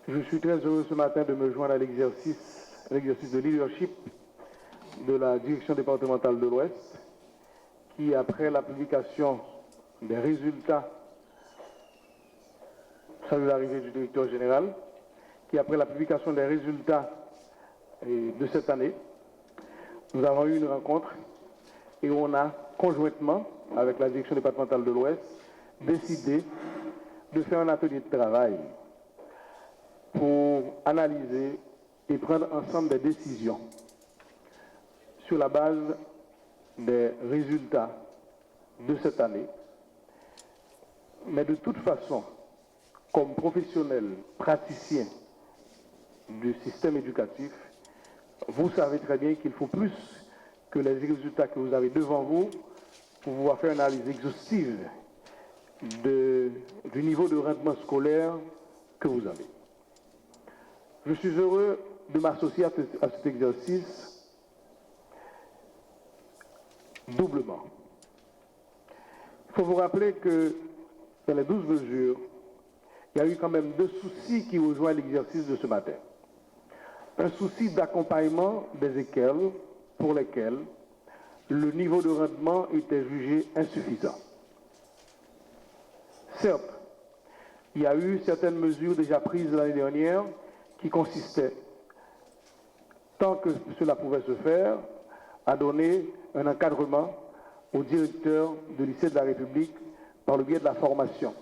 Je suis très heureux ce matin de me joindre à l'exercice de leadership de la direction départementale de l'Ouest, qui, après la publication des résultats, salut l'arrivée du directeur général, qui, après la publication des résultats de cette année, nous avons eu une rencontre et on a conjointement, avec la direction départementale de l'Ouest, décidé de faire un atelier de travail pour analyser et prendre ensemble des décisions sur la base des résultats de cette année. Mais de toute façon, comme professionnel, praticien du système éducatif, vous savez très bien qu'il faut plus que les résultats que vous avez devant vous pour pouvoir faire une analyse exhaustive du niveau de rendement scolaire que vous avez. Je suis heureux de m'associer à cet exercice doublement. Il faut vous rappeler que dans les 12 mesures, il y a eu quand même 2 soucis qui rejoignent l'exercice de ce matin. Un souci d'accompagnement des écoles pour lesquelles le niveau de rendement était jugé insuffisant. Certes, il y a eu certaines mesures déjà prises l'année dernière qui consistaient, tant que cela pouvait se faire, à donner un encadrement aux directeurs de lycée de la République par le biais de la formation.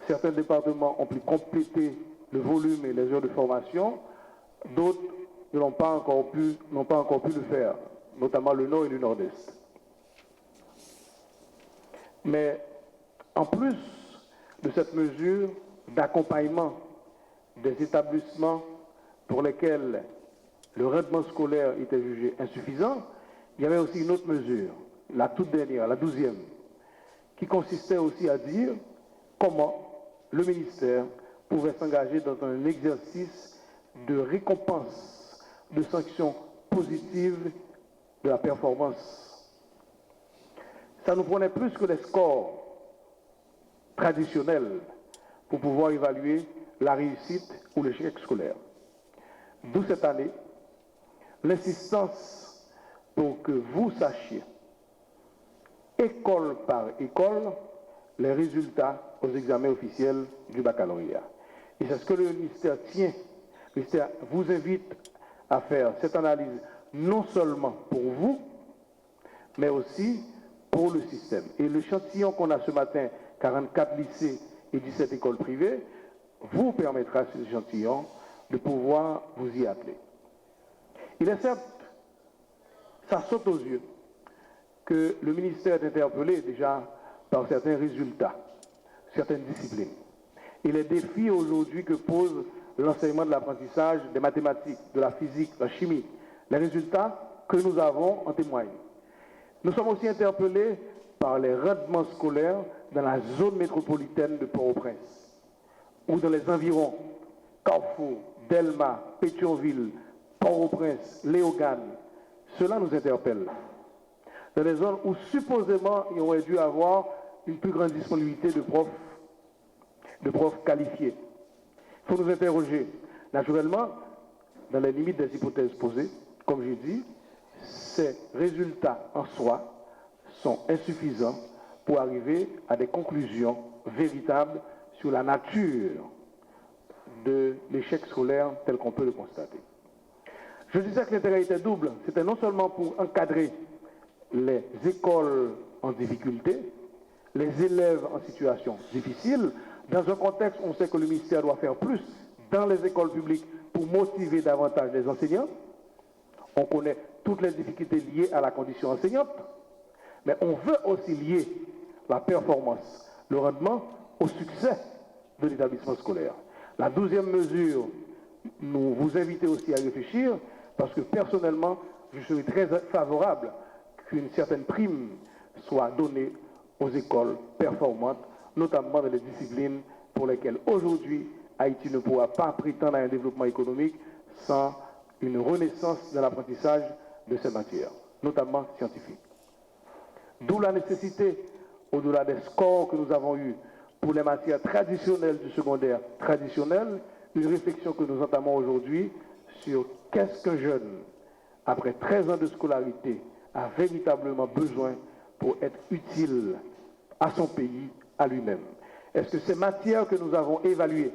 Certains départements ont pu compléter le volume et les heures de formation, d'autres n'ont pas encore pu le faire, notamment le Nord et le Nord-Est. Mais en plus de cette mesure d'accompagnement des établissements pour lesquels le rendement scolaire était jugé insuffisant, il y avait aussi une autre mesure, la toute dernière, la 12e, qui consistait aussi à dire comment le ministère pouvait s'engager dans un exercice de récompense, de sanctions positives de la performance. Ça nous prenait plus que les scores traditionnels pour pouvoir évaluer la réussite ou l'échec scolaire. D'où cette année, l'insistance pour que vous sachiez, école par école, les résultats aux examens officiels du baccalauréat. Et c'est ce que le ministère tient. Le ministère vous invite à faire cette analyse non seulement pour vous, mais aussi pour le système. Et l'échantillon qu'on a ce matin, 44 lycées et 17 écoles privées, vous permettra, cet échantillon, de pouvoir vous y atteler. Il est certes, ça saute aux yeux, que le ministère est interpellé déjà par certains résultats, certaines disciplines. Et les défis aujourd'hui que pose l'enseignement de l'apprentissage des mathématiques, de la physique, de la chimie, les résultats que nous avons en témoignent. Nous sommes aussi interpellés par les rendements scolaires dans la zone métropolitaine de Port-au-Prince, ou dans les environs, Carrefour, Delma, Pétionville, Port-au-Prince, Léogane. Cela nous interpelle. Dans les zones où supposément il aurait dû avoir une plus grande disponibilité de profs qualifiés. Il faut nous interroger. Naturellement, dans les limites des hypothèses posées, comme j'ai dit, ces résultats en soi sont insuffisants pour arriver à des conclusions véritables sur la nature de l'échec scolaire tel qu'on peut le constater. Je disais que l'intérêt était double. C'était non seulement pour encadrer les écoles en difficulté, les élèves en situation difficile, dans un contexte où on sait que le ministère doit faire plus dans les écoles publiques pour motiver davantage les enseignants. On connaît toutes les difficultés liées à la condition enseignante, mais on veut aussi lier la performance, le rendement au succès de l'établissement scolaire. La 12e mesure, nous vous invitons aussi à réfléchir, parce que personnellement, je suis très favorable qu'une certaine prime soit donnée aux écoles performantes, notamment dans les disciplines pour lesquelles aujourd'hui Haïti ne pourra pas prétendre à un développement économique sans une renaissance de l'apprentissage de ces matières, notamment scientifiques. D'où la nécessité, au-delà des scores que nous avons eus pour les matières traditionnelles du secondaire traditionnel, une réflexion que nous entamons aujourd'hui sur qu'est-ce qu'un jeune, après 13 ans de scolarité, a véritablement besoin pour être utile à son pays, à lui-même. Est-ce que ces matières que nous avons évaluées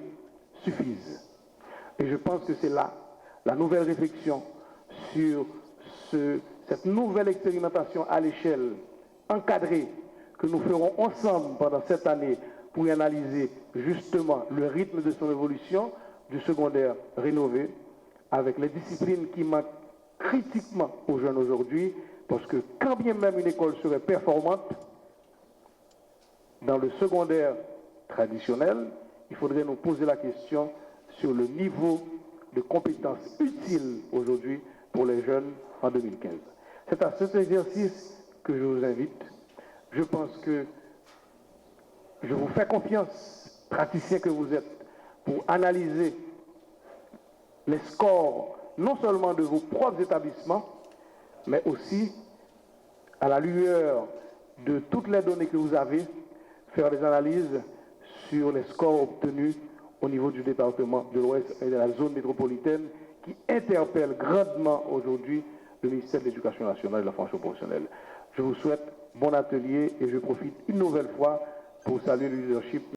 suffisent? Et je pense que c'est là la nouvelle réflexion sur cette nouvelle expérimentation à l'échelle encadrée que nous ferons ensemble pendant cette année pour y analyser justement le rythme de son évolution du secondaire rénové avec les disciplines qui manquent critiquement aux jeunes aujourd'hui, parce que quand bien même une école serait performante, dans le secondaire traditionnel, il faudrait nous poser la question sur le niveau de compétences utiles aujourd'hui pour les jeunes en 2015. C'est à cet exercice que je vous invite. Je pense que je vous fais confiance, praticiens que vous êtes, pour analyser les scores non seulement de vos propres établissements, mais aussi à la lueur de toutes les données que vous avez, faire des analyses sur les scores obtenus au niveau du département de l'Ouest et de la zone métropolitaine qui interpellent grandement aujourd'hui le ministère de l'Éducation nationale et de la formation professionnelle. Je vous souhaite bon atelier et je profite une nouvelle fois pour saluer le leadership